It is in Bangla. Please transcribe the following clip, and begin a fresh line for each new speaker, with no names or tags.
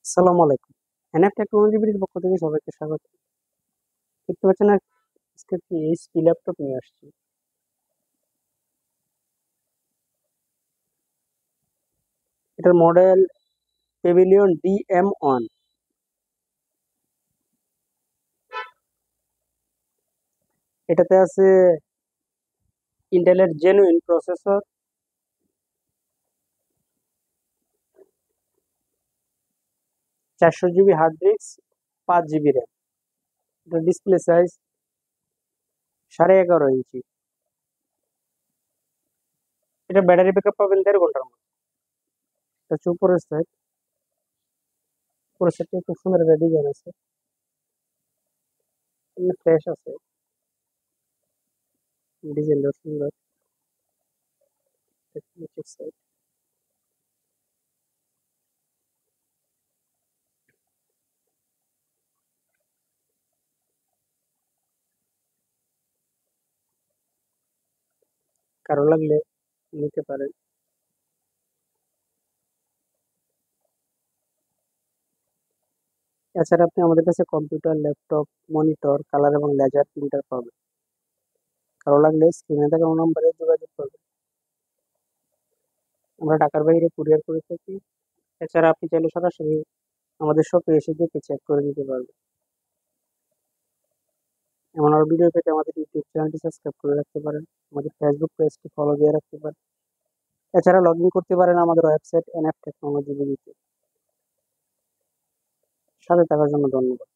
আসসালামু আলাইকুম। এনএফ টেকনোলজি বিডির পক্ষ থেকে সবাইকে স্বাগত। দেখতে পাচ্ছেন আজকে একটি এইচপি ল্যাপটপ নিয়ে আসছি। এটার মডেল পেভিলিয়ন DM1। এটাতে আছে ইন্টেলের genuine processor, 400 GB hard disk, 5 GB RAM. এটার ডিসপ্লে সাইজ 11.5 ইঞ্চি। এটা ব্যাটারি ব্যাকআপ পাবেন 1.5 ঘন্টার মতো। এটা হচ্ছে উপরের সাইড। উপরের সাইডটা খুব সুন্দর একটা ডিজাইন আছে, ফ্রেশ আছে, ডিজাইনটা সুন্দর। নিচের সাইড কারো লাগলে নিতে পারেন। এছাড়া আপনি আমাদের কাছে কম্পিউটার, ল্যাপটপ, মনিটর, কালার এবং লেজার প্রিন্টার পাবেন। কারো লাগলে স্ক্রিনে থাকা নম্বরে যোগাযোগ করবেন। আমরা ঢাকার বাইরে কুরিয়ার করে থাকি। এছাড়া আপনি চাইলে সরাসরি আমাদের শপে এসে দেখে চেক করে নিতে পারবেন। এমন আরো ভিডিও পেতে আমাদের ইউটিউব চ্যানেলটি সাবস্ক্রাইব করে রাখতে পারেন, আমাদের ফেসবুক পেজটি ফলো দিয়ে রাখতে পারেন। এছাড়া লগ ইন করতে পারেন আমাদের ওয়েবসাইট এনএফ টেকনোলজি বিডিতে। সাথে থাকার জন্য ধন্যবাদ।